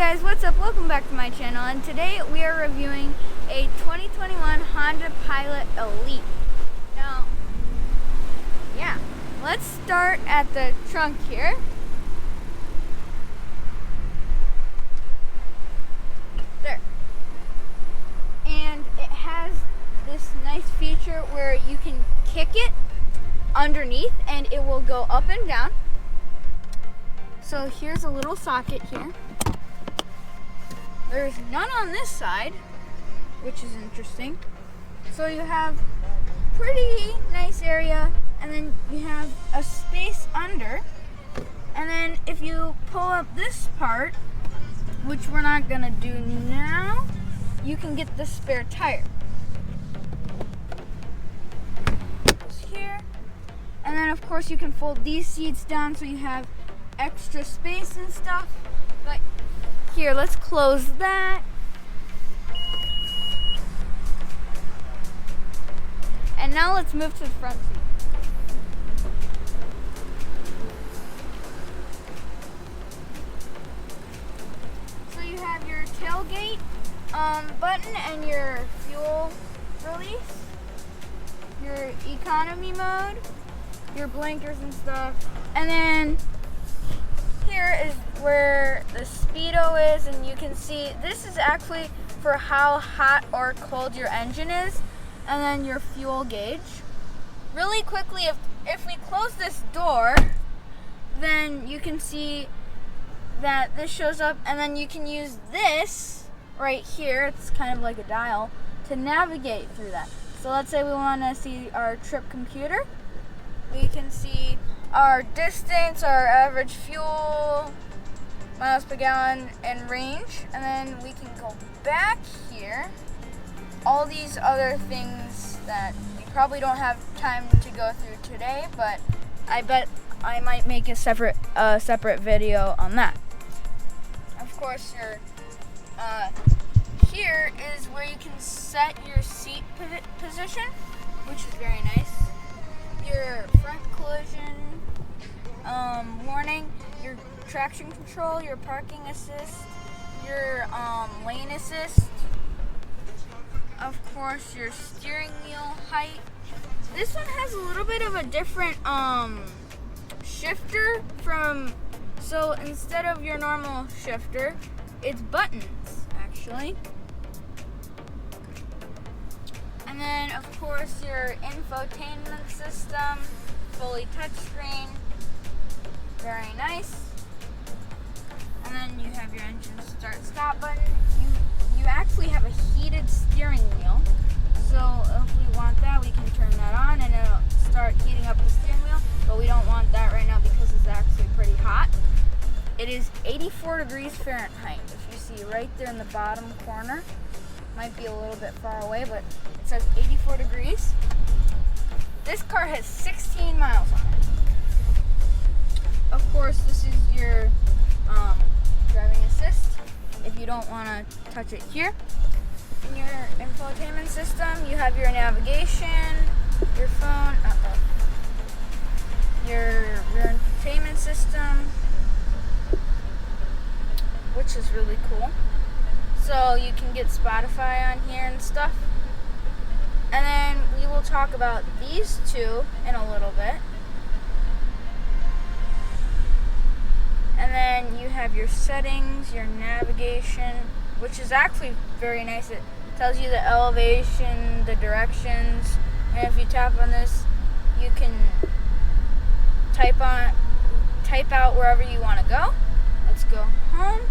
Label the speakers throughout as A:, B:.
A: guys, what's up? Welcome back to my channel, and today we are reviewing a 2021 Honda Pilot Elite. Now, let's start at the trunk here. There. And it has this nice feature where you can kick it underneath and it will go up and down. So here's a little socket here. There's none on this side, which is interesting. So you have pretty nice area, and then you have a space under. And then if you pull up this part, which we're not gonna do now, you can get the spare tire. Goes here. And then of course you can fold these seats down so you have extra space and stuff. But here, let's close that. And now let's move to the front seat. So you have your tailgate button and your fuel release, your economy mode, your blinkers and stuff, and then here is where the speedo is, and you can see this is actually for how hot or cold your engine is, and then your fuel gauge. Really quickly, if we close this door, then you can see that this shows up, and then you can use this right here, it's kind of like a dial, to navigate through that. So let's say we want to see our trip computer. We can see our distance, our average fuel, miles per gallon, and range. And then we can go back here. All these other things that we probably don't have time to go through today, but I bet I might make a separate video on that. Of course, here is where you can set your seat position, which is very nice. Your front collision warning, your traction control, your parking assist, your lane assist, of course your steering wheel height. This one has a little bit of a different shifter so instead of your normal shifter, it's buttons actually. And then of course your infotainment system, fully touchscreen, very nice. And then you have your engine start stop button. You actually have a heated steering wheel, so if we want that, we can turn that on and it'll start heating up the steering wheel, but we don't want that right now because it's actually pretty hot. It is 84 degrees Fahrenheit. If you see right there in the bottom corner, might be a little bit far away, but it says 84 degrees. This car has 16 miles on it. Of course, this is your driving assist if you don't want to touch it here. In your infotainment system, you have your navigation, your phone, your entertainment system, which is really cool. So you can get Spotify on here and stuff. And then we will talk about these two in a little bit. And then you have your settings, your navigation, which is actually very nice. It tells you the elevation, the directions, and if you tap on this, you can type out wherever you want to go. Let's go home.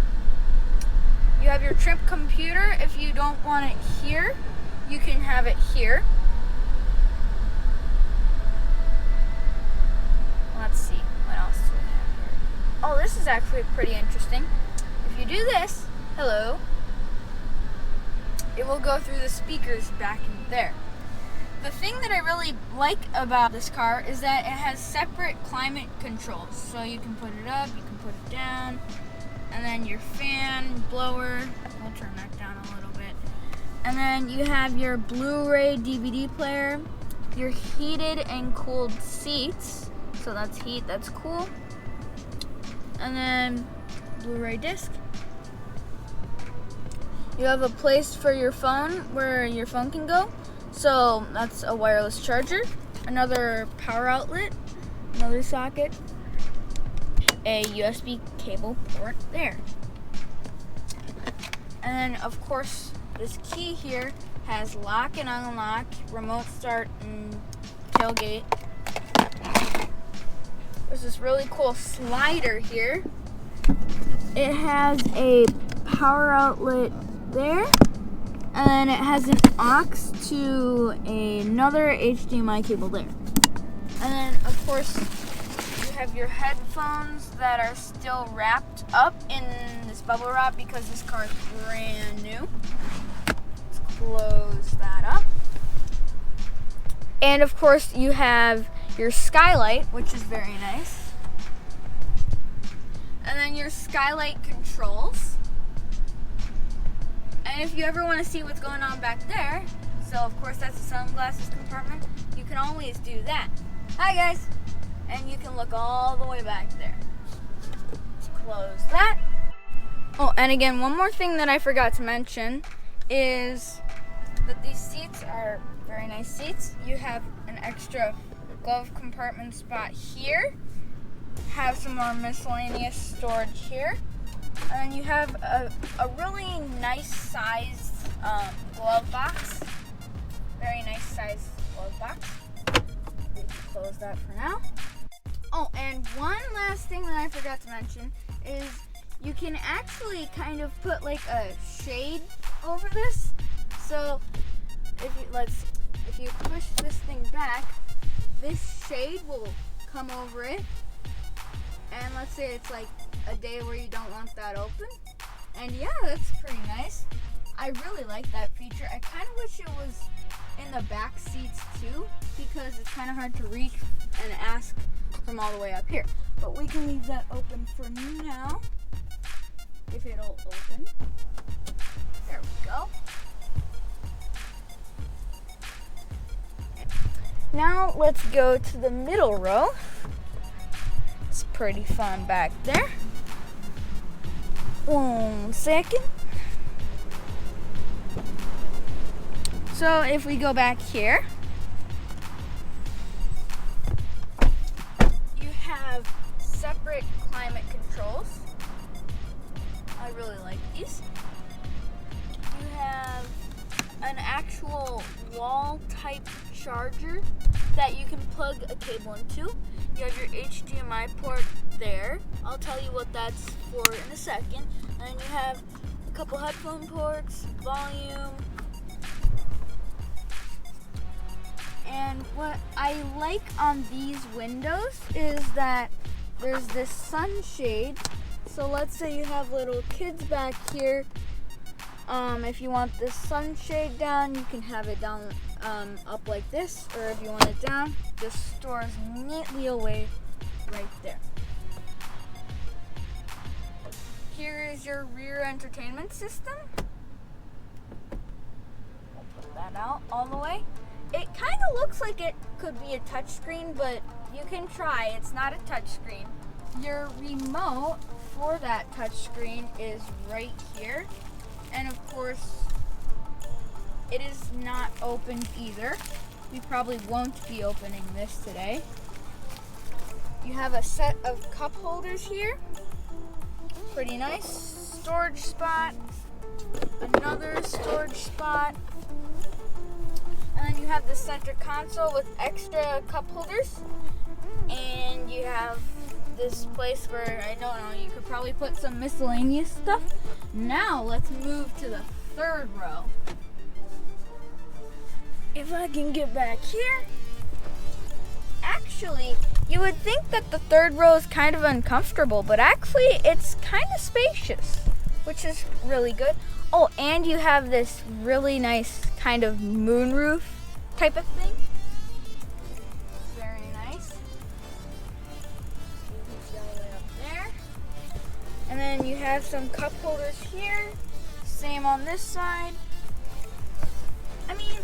A: You have your trip computer. If you don't want it here, you can have it here. Let's see, what else do we have here? Oh, this is actually pretty interesting. If you do this, hello, it will go through the speakers back in there. The thing that I really like about this car is that it has separate climate controls. So you can put it up, you can put it down, and then your fan, blower, we'll turn that down a little bit. And then you have your Blu-ray DVD player, your heated and cooled seats. So that's heat, that's cool. And then Blu-ray disc. You have a place for your phone where your phone can go. So that's a wireless charger, another power outlet, another socket, a USB cable port there. And then of course this key here has lock and unlock, remote start, and tailgate. There's this really cool slider here. It has a power outlet there, and then it has an aux to another HDMI cable there. And then of course you have your headphones that are still wrapped up in this bubble wrap because this car is brand new. Let's close that up. And of course you have your skylight, which is very nice. And then your skylight controls. And if you ever want to see what's going on back there, so of course that's the sunglasses compartment, you can always do that. Hi guys! And you can look all the way back there. Let's close that. Oh, and again, one more thing that I forgot to mention is that these seats are very nice seats. You have an extra glove compartment spot here. Have some more miscellaneous storage here. And you have a really nice sized glove box. Very nice sized glove box. We can close that for now. Oh, and one last thing that I forgot to mention is you can actually kind of put like a shade over this. So if you push this thing back, this shade will come over it. And let's say it's like a day where you don't want that open. And yeah, that's pretty nice. I really like that feature. I kind of wish it was in the back seats too, because it's kind of hard to reach and ask from all the way up here. But we can leave that open for now, if it'll open. There we go. Now let's go to the middle row. It's pretty fun back there. 1 second. So if we go back here, you have separate climate controls. I really like these. You have an actual wall type charger that you can plug a cable into. You have your HDMI port there. I'll tell you what that's for in a second. And then you have a couple headphone ports, volume. And what I like on these windows is that there's this sunshade. So let's say you have little kids back here. If you want this sunshade down, you can have it down up like this, or if you want it down, just stores neatly away right there. Here is your rear entertainment system. We'll put that out all the way. It kind of looks like it could be a touchscreen, but you can try. It's not a touchscreen. Your remote for that touchscreen is right here. And of course, it is not opened either. We probably won't be opening this today. You have a set of cup holders here. Pretty nice. Storage spot. Another storage spot. And then you have the center console with extra cup holders. And you have this place where, I don't know, you could probably put some miscellaneous stuff. Now let's move to the third row. If I can get back here. Actually, you would think that the third row is kind of uncomfortable, but actually it's kind of spacious, which is really good. Oh, and you have this really nice kind of moonroof type of thing. Very nice. All the way up there. And then you have some cup holders here. Same on this side. I mean,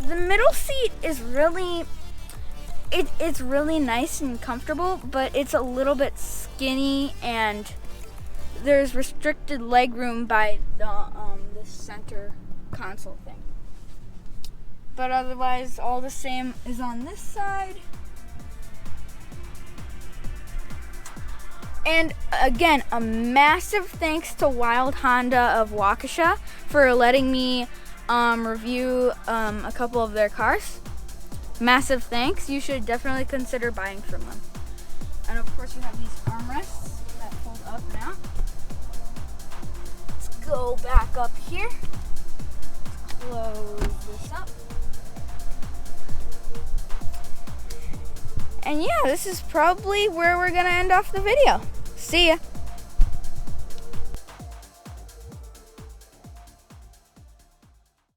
A: the middle seat is really, it's really nice and comfortable, but it's a little bit skinny, and there's restricted leg room by the center console thing. But otherwise, all the same is on this side. And again, a massive thanks to Wild Honda of Waukesha for letting me review a couple of their cars. Massive thanks. You should definitely consider buying from them. And of course, you have these armrests that fold up and out. Let's go back up here. Close this up. And yeah, this is probably where we're gonna end off the video. See ya.